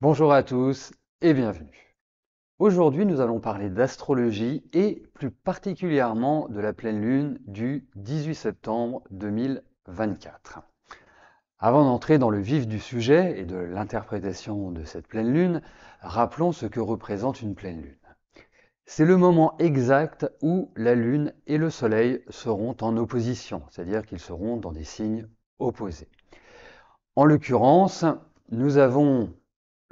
Bonjour à tous et bienvenue. Aujourd'hui, nous allons parler d'astrologie et plus particulièrement de la pleine lune du 18 septembre 2024. Avant d'entrer dans le vif du sujet et de l'interprétation de cette pleine lune, rappelons ce que représente une pleine lune. C'est le moment exact où la lune et le soleil seront en opposition, c'est-à-dire qu'ils seront dans des signes opposés. En l'occurrence, nous avons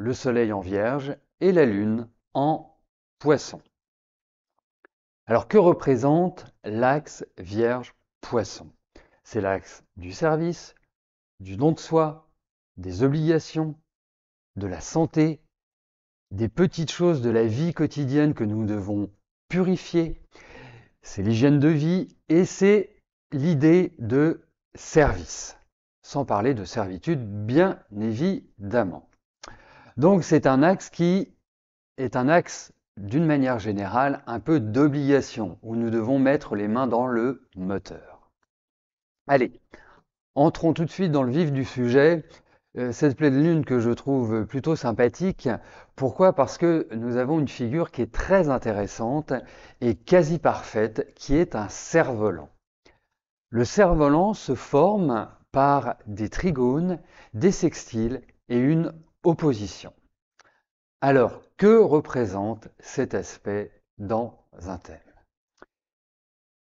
le soleil en vierge et la lune en poisson. Alors que représente l'axe vierge-poisson? C'est l'axe du service, du don de soi, des obligations, de la santé, des petites choses de la vie quotidienne que nous devons purifier. C'est l'hygiène de vie et c'est l'idée de service, sans parler de servitude bien évidemment. Donc c'est un axe qui est un axe d'une manière générale un peu d'obligation, où nous devons mettre les mains dans le moteur. Allez, entrons tout de suite dans le vif du sujet. Cette pleine lune que je trouve plutôt sympathique. Pourquoi? Parce que nous avons une figure qui est très intéressante et quasi parfaite, qui est un cerf-volant. Le cerf-volant se forme par des trigones, des sextiles et une opposition. Alors, que représente cet aspect dans un thème?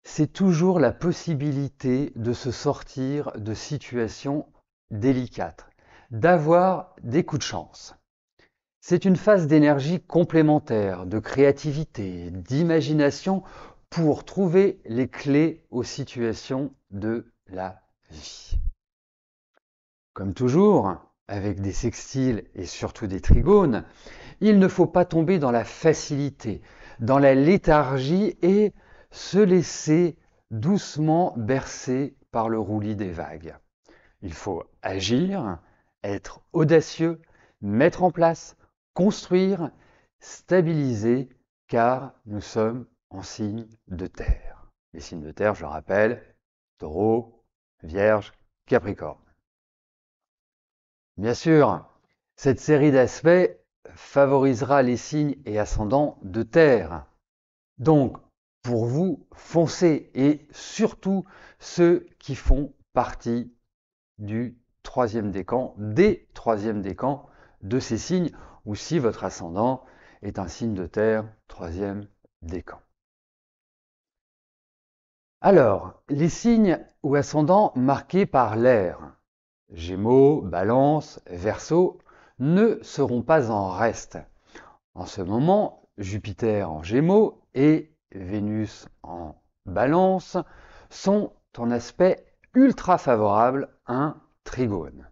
C'est toujours la possibilité de se sortir de situations délicates, d'avoir des coups de chance. C'est une phase d'énergie complémentaire, de créativité, d'imagination pour trouver les clés aux situations de la vie. Comme toujours, avec des sextiles et surtout des trigones, il ne faut pas tomber dans la facilité, dans la léthargie et se laisser doucement bercer par le roulis des vagues. Il faut agir, être audacieux, mettre en place, construire, stabiliser, car nous sommes en signe de terre. Les signes de terre, je le rappelle, Taureau, Vierge, Capricorne. Bien sûr, cette série d'aspects favorisera les signes et ascendants de terre. Donc, pour vous, foncez et surtout ceux qui font partie du troisième décan, des troisièmes décans de ces signes, ou si votre ascendant est un signe de terre, troisième décan. Alors, les signes ou ascendants marqués par l'air, Gémeaux, Balance, Verseau, ne seront pas en reste. En ce moment, Jupiter en Gémeaux et Vénus en Balance sont en aspect ultra favorable à un trigone.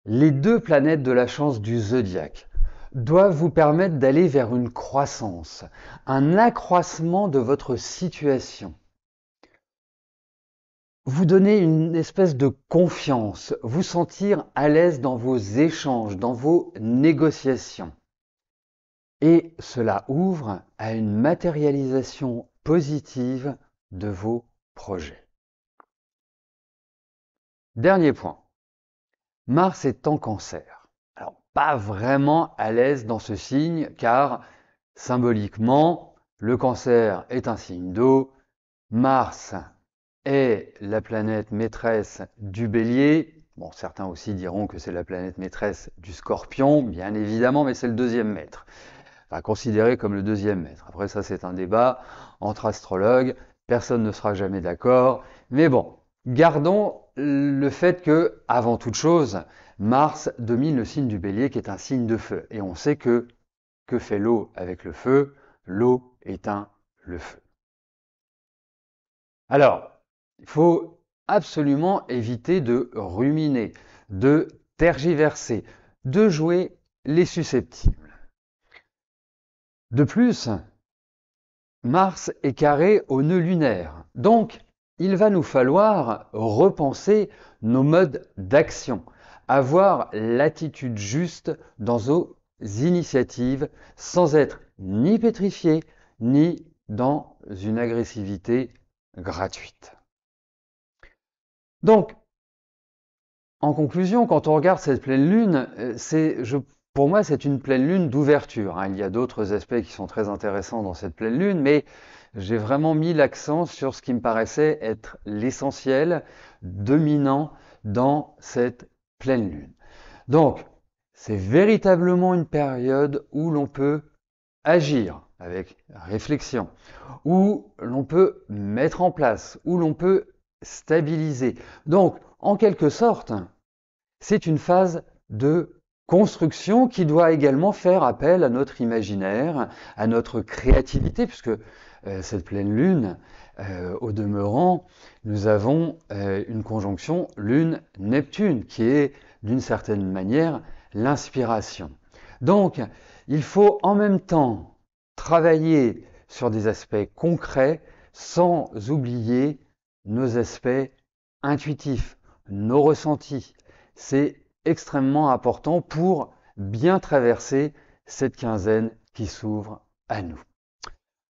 Les deux planètes de la chance du zodiaque doivent vous permettre d'aller vers une croissance, un accroissement de votre situation. Vous donner une espèce de confiance, vous sentir à l'aise dans vos échanges, dans vos négociations. Et cela ouvre à une matérialisation positive de vos projets. Dernier point, Mars est en Cancer. Alors, pas vraiment à l'aise dans ce signe, car symboliquement, le Cancer est un signe d'eau, Mars est la planète maîtresse du Bélier. Bon, certains aussi diront que c'est la planète maîtresse du Scorpion, bien évidemment, mais c'est le deuxième maître. Enfin, considéré comme le deuxième maître. Après, ça, c'est un débat entre astrologues. Personne ne sera jamais d'accord. Mais bon, gardons le fait que, avant toute chose, Mars domine le signe du Bélier, qui est un signe de feu. Et on sait que fait l'eau avec le feu? L'eau éteint le feu. Alors, il faut absolument éviter de ruminer, de tergiverser, de jouer les susceptibles. De plus, Mars est carré au nœud lunaire, donc il va nous falloir repenser nos modes d'action, avoir l'attitude juste dans nos initiatives sans être ni pétrifié ni dans une agressivité gratuite. Donc, en conclusion, quand on regarde cette pleine lune, pour moi, c'est une pleine lune d'ouverture, hein. Il y a d'autres aspects qui sont très intéressants dans cette pleine lune, mais j'ai vraiment mis l'accent sur ce qui me paraissait être l'essentiel, dominant dans cette pleine lune. Donc, c'est véritablement une période où l'on peut agir avec réflexion, où l'on peut mettre en place, où l'on peut stabiliser. Donc, en quelque sorte, c'est une phase de construction qui doit également faire appel à notre imaginaire, à notre créativité, puisque cette pleine lune, au demeurant, nous avons une conjonction Lune-Neptune qui est d'une certaine manière l'inspiration. Donc, il faut en même temps travailler sur des aspects concrets sans oublier nos aspects intuitifs, nos ressentis. C'est extrêmement important pour bien traverser cette quinzaine qui s'ouvre à nous.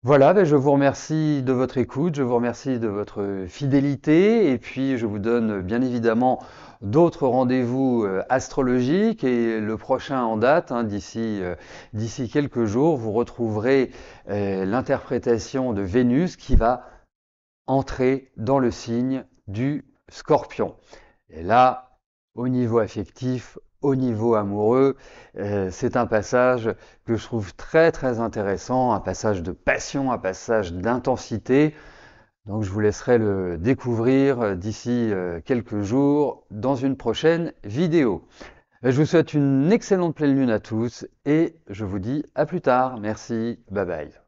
Voilà, ben je vous remercie de votre écoute, je vous remercie de votre fidélité et puis je vous donne bien évidemment d'autres rendez-vous astrologiques et le prochain en date, hein, d'ici quelques jours, vous retrouverez l'interprétation de Vénus qui va entrer dans le signe du Scorpion. Et là, au niveau affectif, au niveau amoureux, c'est un passage que je trouve très très intéressant, un passage de passion, un passage d'intensité. Donc je vous laisserai le découvrir d'ici quelques jours dans une prochaine vidéo. Je vous souhaite une excellente pleine lune à tous et je vous dis à plus tard. Merci, bye bye.